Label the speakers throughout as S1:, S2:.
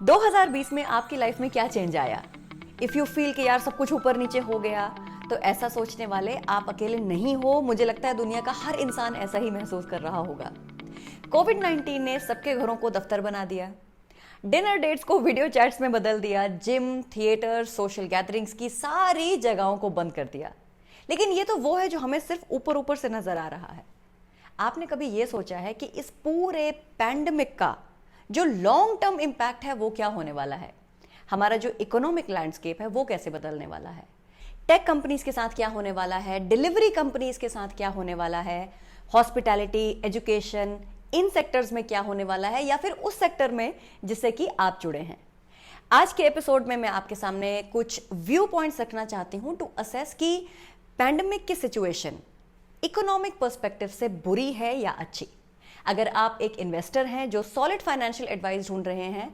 S1: 2020 में आपकी लाइफ में क्या चेंज आया? इफ यू फील कि यार सब कुछ ऊपर नीचे हो गया, तो ऐसा सोचने वाले आप अकेले नहीं हो। मुझे लगता है दुनिया का हर इंसान ऐसा ही महसूस कर रहा होगा। कोविड 19 ने सबके घरों को दफ्तर बना दिया, डिनर डेट्स को वीडियो चैट्स में बदल दिया, जिम, थिएटर, सोशल गैदरिंग्स की सारी जगहों को बंद कर दिया। लेकिन ये तो वो है जो हमें सिर्फ ऊपर ऊपर से नजर आ रहा है। आपने कभी ये सोचा है कि इस पूरे पैंडेमिक का जो लॉन्ग टर्म इम्पैक्ट है वो क्या होने वाला है? हमारा जो इकोनॉमिक लैंडस्केप है वो कैसे बदलने वाला है? टेक कंपनीज के साथ क्या होने वाला है? डिलीवरी कंपनीज के साथ क्या होने वाला है? हॉस्पिटैलिटी, एजुकेशन, इन सेक्टर्स में क्या होने वाला है, या फिर उस सेक्टर में जिससे कि आप जुड़े हैं? आज के एपिसोड में मैं आपके सामने कुछ व्यू पॉइंट्स रखना चाहती हूं टू असेस कि पैंडेमिक की सिचुएशन इकोनॉमिक पर्सपेक्टिव से बुरी है या अच्छी। अगर आप एक इन्वेस्टर हैं जो सॉलिड फाइनेंशियल एडवाइस ढूंढ रहे हैं,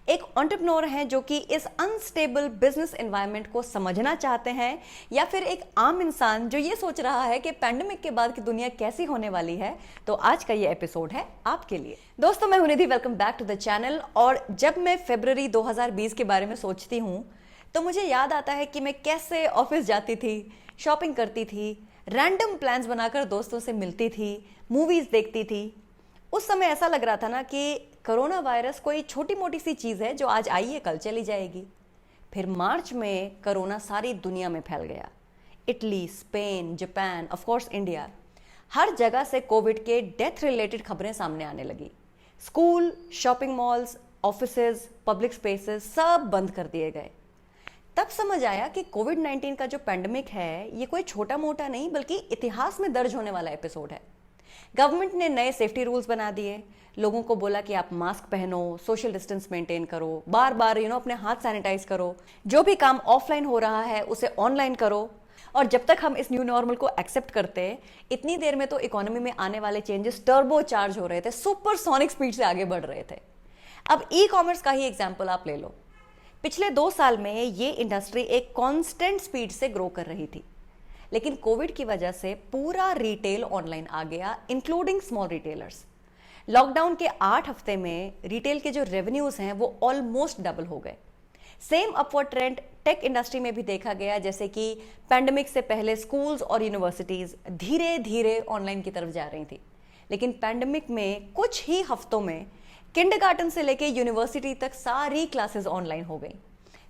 S1: एक एंटरप्रेन्योर हैं जो कि इस अनस्टेबल बिजनेस एनवायरनमेंट को समझना चाहते हैं, या फिर एक आम इंसान जो ये सोच रहा है कि पैंडेमिक के बाद की दुनिया कैसी होने वाली है, तो आज का ये एपिसोड है आपके लिए। दोस्तों, मैं हूं Nidhi, welcome back to the channel. और जब मैं फरवरी 2020 के बारे में सोचती हूं तो मुझे याद आता है कि मैं कैसे ऑफिस जाती थी, शॉपिंग करती थी, रैंडम प्लान्स बनाकर दोस्तों से मिलती थी, मूवीज देखती थी। उस समय ऐसा लग रहा था ना कि कोरोना वायरस कोई छोटी मोटी सी चीज है जो आज आई है कल चली जाएगी। फिर मार्च में कोरोना सारी दुनिया में फैल गया। Italy, Spain, Japan, of course India, हर जगह से कोविड के डेथ रिलेटेड खबरें सामने आने लगी। School, shopping malls, offices, public spaces सब बंद कर दिए गए। तब समझ आया कि कोविड 19 का जो पैंडेमिक है ये कोई छोटा मोटा नहीं बल्कि इतिहास में दर्ज होने वाला एपिसोड है। गवर्नमेंट ने नए सेफ्टी रूल्स बना दिए, लोगों को बोला कि आप मास्क पहनो, सोशल डिस्टेंस मेंटेन करो, बार बार अपने हाथ सैनिटाइज करो, जो भी काम ऑफलाइन हो रहा है उसे ऑनलाइन करो। और जब तक हम इस न्यू नॉर्मल को एक्सेप्ट करते, इतनी देर में तो इकोनॉमी में आने वाले चेंजेस टर्बो चार्ज हो रहे थे, सुपरसोनिक स्पीड से आगे बढ़ रहे थे। अब ई कॉमर्स का ही एग्जाम्पल आप ले लो। पिछले 2 साल में ये इंडस्ट्री एक कांस्टेंट स्पीड से ग्रो कर रही थी, लेकिन कोविड की वजह से पूरा रिटेल ऑनलाइन आ गया, इंक्लूडिंग स्मॉल रिटेलर्स। लॉकडाउन के 8 हफ्ते में रिटेल के जो रेवेन्यूज हैं वो ऑलमोस्ट डबल हो गए। Same upward trend tech industry में भी देखा गया, जैसे कि पैंडेमिक से पहले स्कूल्स और यूनिवर्सिटीज धीरे धीरे ऑनलाइन की तरफ जा रही थी, लेकिन पैंडेमिक में कुछ ही हफ्तों में किंडरगार्टन से लेके यूनिवर्सिटी तक सारी क्लासेस ऑनलाइन हो गई।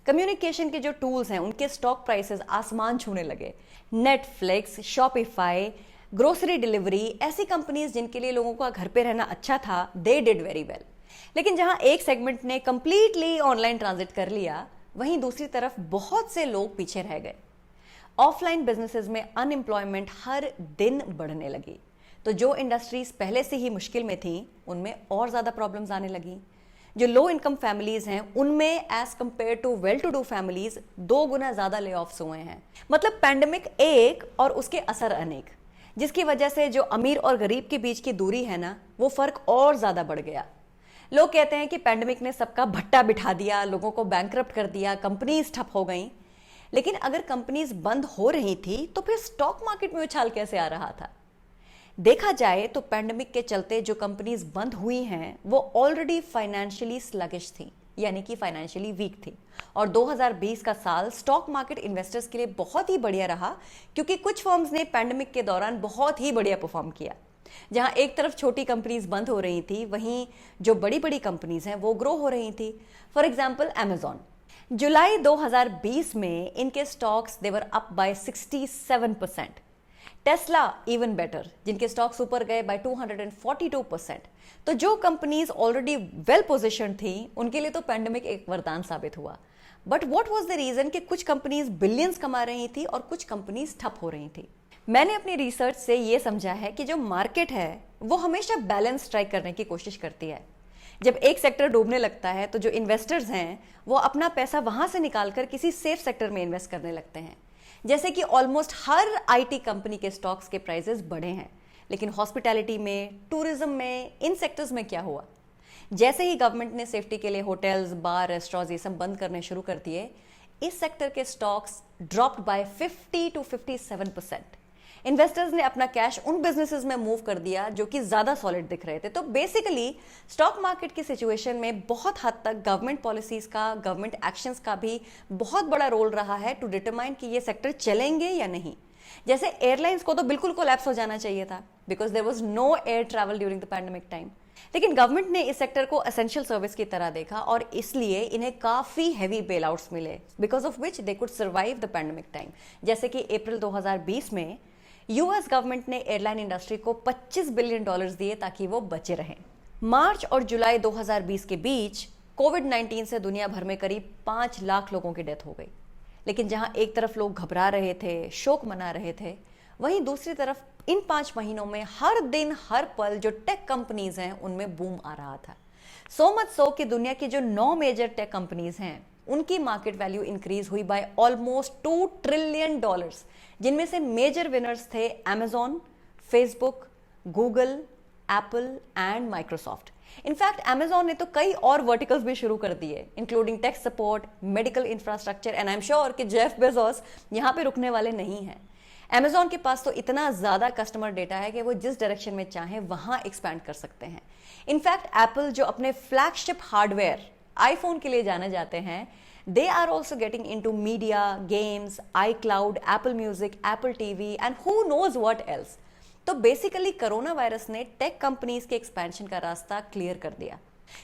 S1: कम्युनिकेशन के जो टूल्स हैं उनके स्टॉक प्राइसेस आसमान छूने लगे। नेटफ्लिक्स, शॉपिफाई, ग्रोसरी डिलीवरी, ऐसी कंपनीज जिनके लिए लोगों का घर पे रहना अच्छा था, दे डिड वेरी वेल। लेकिन जहां एक सेगमेंट ने कंप्लीटली ऑनलाइन ट्रांजिट कर लिया, वहीं दूसरी तरफ बहुत से लोग पीछे रह गए। ऑफलाइन बिजनेसेस में अनएम्प्लॉयमेंट हर दिन बढ़ने लगी, तो जो इंडस्ट्रीज पहले से ही मुश्किल में थी उनमें और ज्यादा प्रॉब्लम्स आने लगी। जो लो इनकम फैमिलीज हैं उनमें as compare to well to do families 2 गुना ज्यादा ले ऑफ्स हुए हैं। मतलब पैंडेमिक एक और उसके असर अनेक, जिसकी वजह से जो अमीर और गरीब के बीच की दूरी है ना, वो फर्क और ज्यादा बढ़ गया। लोग कहते हैं कि पैंडेमिक ने सबका भट्टा बिठा दिया, लोगों को बैंकरप्ट कर दिया, कंपनीज ठप हो गई। लेकिन अगर कंपनीज बंद हो रही थी तो फिर स्टॉक मार्केट में उछाल कैसे आ रहा था? देखा जाए तो पैंडेमिक के चलते जो कंपनीज बंद हुई हैं वो ऑलरेडी फाइनेंशियली स्लगिश थी, यानी कि फाइनेंशियली वीक थी। और 2020 का साल स्टॉक मार्केट इन्वेस्टर्स के लिए बहुत ही बढ़िया रहा, क्योंकि कुछ फर्म्स ने पैंडेमिक के दौरान बहुत ही बढ़िया परफॉर्म किया। जहां एक तरफ छोटी कंपनीज बंद हो रही थी, वहीं जो बड़ी बड़ी कंपनीज हैं वो ग्रो हो रही थी। फॉर एग्जाम्पल अमेजॉन, जुलाई 2020 में इनके stocks they were up by 67%। Tesla even better, जिनके स्टॉक्स ऊपर गए बाय 242%। तो जो कंपनीज ऑलरेडी वेल पोजिशन थी उनके लिए तो पैंडेमिक एक वरदान साबित हुआ। But what was the reason कि कुछ कंपनीज बिलियंस कमा रही थी और कुछ कंपनीज ठप हो रही थी? मैंने अपनी रिसर्च से यह समझा है कि जो मार्केट है वो हमेशा बैलेंस स्ट्राइक करने की कोशिश करती है। जब एक सेक्टर डूबने लगता है तो जो इन्वेस्टर्स हैं वो अपना पैसा वहां से निकालकर किसी सेफ सेक्टर में इन्वेस्ट करने लगते हैं। जैसे कि ऑलमोस्ट हर आईटी कंपनी के स्टॉक्स के प्राइसेस बढ़े हैं, लेकिन हॉस्पिटैलिटी में, टूरिज्म में, इन सेक्टर्स में क्या हुआ? जैसे ही गवर्नमेंट ने सेफ्टी के लिए होटल्स, बार, रेस्टोरेंट्स ये सब बंद करने शुरू कर दिए, इस सेक्टर के stocks dropped by 50 to 57%। Investors ने अपना कैश उन बिजनेसेस में मूव कर दिया जो कि ज्यादा सॉलिड दिख रहे थे। तो बेसिकली स्टॉक मार्केट की सिचुएशन में बहुत हद तक गवर्नमेंट पॉलिसीज का, गवर्नमेंट एक्शंस का भी बहुत बड़ा रोल रहा है टू डिटरमाइन कि ये सेक्टर चलेंगे या नहीं। जैसे एयरलाइंस को तो बिल्कुल कोलैप्स हो जाना चाहिए था because there was no air travel during the pandemic time, लेकिन गवर्नमेंट ने इस सेक्टर को एसेंशियल सर्विस की तरह देखा और इसलिए इन्हें काफी हेवी बेल आउट्स मिले because of which they could survive the pandemic time. जैसे कि अप्रैल 2020 में यूएस गवर्नमेंट ने एयरलाइन इंडस्ट्री को $25 बिलियन दिए ताकि वो बचे रहें। मार्च और जुलाई 2020 के बीच कोविड-19 से दुनिया भर में करीब 5 लाख लोगों की डेथ हो गई। लेकिन जहां एक तरफ लोग घबरा रहे थे, शोक मना रहे थे, वहीं दूसरी तरफ इन 5 महीनों में हर दिन हर पल जो टेक कंपनीज हैं उनमें बूम आ रहा था। सो मच सो कि दुनिया की जो 9 मेजर टेक कंपनीज हैं उनकी मार्केट वैल्यू इंक्रीज हुई बाय ऑलमोस्ट $2 ट्रिलियन, जिनमें से मेजर विनर्स थे Amazon, Facebook, Google, Apple and Microsoft. In fact Amazon ने तो कई और वर्टिकल्स भी शुरू कर दिए including tech support, medical infrastructure and I am sure कि जेफ बेजोस यहां पे रुकने वाले नहीं हैं। Amazon के पास तो इतना ज्यादा कस्टमर डेटा है कि वो जिस डायरेक्शन में चाहे वहां एक्सपैंड कर सकते हैं। इनफैक्ट एप्पल जो अपने फ्लैगशिप हार्डवेयर आईफोन के लिए जाने जाते हैं, they are also getting into media, games, iCloud, Apple Music, Apple TV and who knows what else। तो बेसिकली कोरोना वायरस ने टेक कंपनीज के एक्सपेंशन का रास्ता क्लियर कर दिया।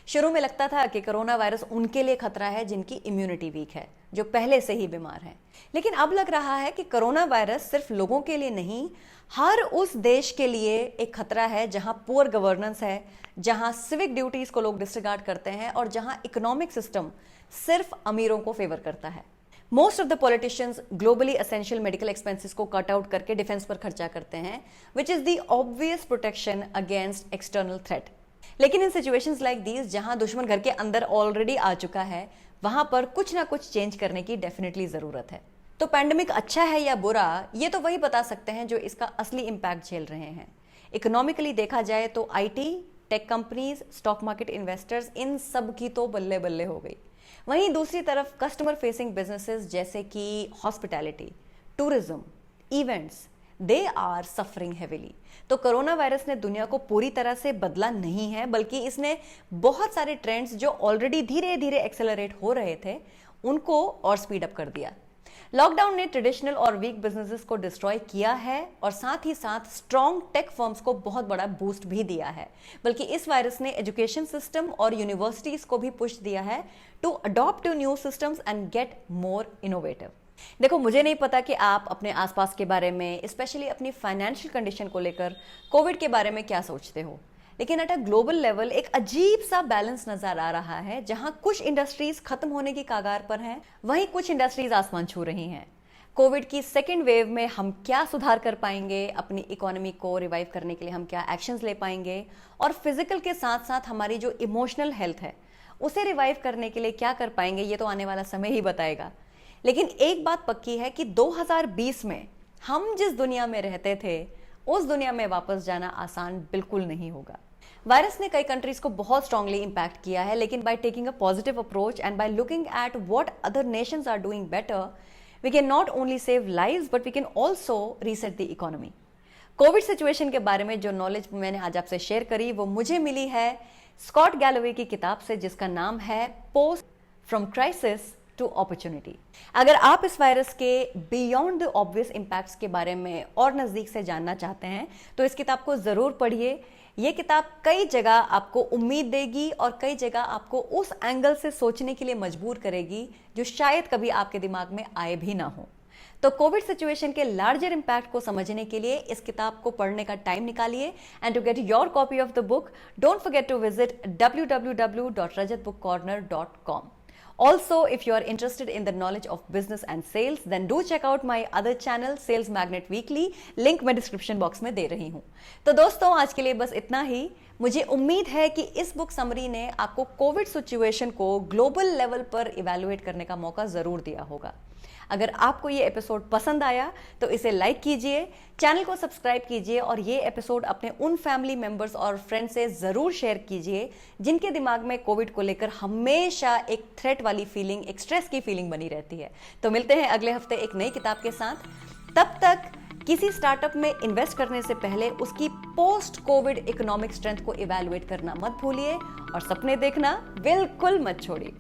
S1: शुरू में लगता था कि कोरोना वायरस उनके लिए खतरा है जिनकी इम्यूनिटी वीक है, जो पहले से ही बीमार हैं। लेकिन अब लग रहा है कि कोरोना वायरस सिर्फ लोगों के लिए नहीं, हर उस देश के लिए एक खतरा है जहां पुअर गवर्नेंस है, जहां सिविक ड्यूटीज को लोग डिसरिगार्ड करते हैं और जहां इकोनॉमिक सिस्टम सिर्फ अमीरों को फेवर करता है। Most of the politicians globally essential medical expenses को कट आउट करके डिफेंस पर खर्चा करते हैं, which is the obvious protection against external threat. लेकिन इन सिचुएशंस लाइक दीज जहां दुश्मन घर के अंदर ऑलरेडी आ चुका है, वहां पर कुछ ना कुछ चेंज करने की डेफिनेटली जरूरत है। तो पैंडेमिक अच्छा है या बुरा, ये तो वही बता सकते हैं जो इसका असली इंपैक्ट झेल रहे हैं। इकोनॉमिकली देखा जाए तो IT, tech companies, stock market investors, इन सब की तो बल्ले बल्ले हो गई। वहीं दूसरी तरफ कस्टमर फेसिंग बिजनेसेस जैसे कि hospitality, tourism, events, they are suffering heavily. तो कोरोना वायरस ने दुनिया को पूरी तरह से बदला नहीं है, बल्कि इसने बहुत सारे ट्रेंड्स जो ऑलरेडी धीरे धीरे एक्सेलरेट हो रहे थे उनको और स्पीड अप कर दिया। लॉकडाउन ने ट्रेडिशनल और वीक बिजनेसेस को डिस्ट्रॉय किया है और साथ ही साथ स्ट्रॉन्ग टेक फर्म्स को बहुत बड़ा बूस्ट भी दिया है। बल्कि इस वायरस ने एजुकेशन सिस्टम और यूनिवर्सिटीज को भी पुश दिया है to adopt to new systems and get more innovative. देखो, मुझे नहीं पता कि आप अपने आसपास के बारे में, स्पेशली अपनी फाइनेंशियल कंडीशन को लेकर कोविड के बारे में क्या सोचते हो, लेकिन एट अ ग्लोबल लेवल एक अजीब सा बैलेंस नजर आ रहा है जहां कुछ इंडस्ट्रीज खत्म होने की कगार पर हैं, वहीं कुछ इंडस्ट्रीज आसमान छू रही हैं। कोविड की सेकेंड वेव में हम क्या सुधार कर पाएंगे, अपनी इकोनॉमी को रिवाइव करने के लिए हम क्या एक्शंस ले पाएंगे, और फिजिकल के साथ साथ हमारी जो इमोशनल हेल्थ है उसे रिवाइव करने के लिए क्या कर पाएंगे, ये तो आने वाला समय ही बताएगा। लेकिन एक बात पक्की है कि 2020 में हम जिस दुनिया में रहते थे उस दुनिया में वापस जाना आसान बिल्कुल नहीं होगा। वायरस ने कई कंट्रीज को बहुत स्ट्रांगली इंपैक्ट किया है, लेकिन by taking a positive approach and by looking at what other nations are doing better, we can not only save lives but we can also reset the economy. Covid situation के बारे में जो knowledge मैंने आज आपसे share करी वो मुझे मिली है स्कॉट गैलोवे की किताब से, जिसका नाम है post from crisis to opportunity. अगर आप इस वायरस के बियॉन्ड द ऑब्वियस इंपैक्ट्स के बारे में और नजदीक से जानना चाहते हैं तो इस किताब को जरूर पढ़िए। ये किताब कई जगह आपको उम्मीद देगी और कई जगह आपको उस एंगल से सोचने के लिए मजबूर करेगी जो शायद कभी आपके दिमाग में आए भी ना हो। तो कोविड सिचुएशन के लार्जर इंपैक्ट को समझने के लिए इस किताब को पढ़ने का टाइम निकालिए। And to get your copy of the book, don't forget to visit www.rajatbookcorner.com. Also, if you are interested in the knowledge of business and sales, then do check out my other channel, Sales Magnet Weekly. Link मैं description box में दे रही हूँ। तो दोस्तों, आज के लिए बस इतना ही। मुझे उम्मीद है कि इस बुक समरी ने आपको कोविड सिचुएशन को ग्लोबल लेवल पर इवैल्यूएट करने का मौका जरूर दिया होगा। अगर आपको ये एपिसोड पसंद आया तो इसे लाइक कीजिए, चैनल को सब्सक्राइब कीजिए और ये एपिसोड अपने उन फैमिली मेंबर्स और फ्रेंड्स से जरूर शेयर कीजिए जिनके दिमाग में कोविड को लेकर हमेशा एक थ्रेट वाली फीलिंग, एक स्ट्रेस की फीलिंग बनी रहती है। तो मिलते हैं अगले हफ्ते एक नई किताब के साथ। तब तक किसी स्टार्टअप में इन्वेस्ट करने से पहले उसकी पोस्ट कोविड इकोनॉमिक स्ट्रेंथ को इवैल्यूएट करना मत भूलिए और सपने देखना बिल्कुल मत छोड़िए।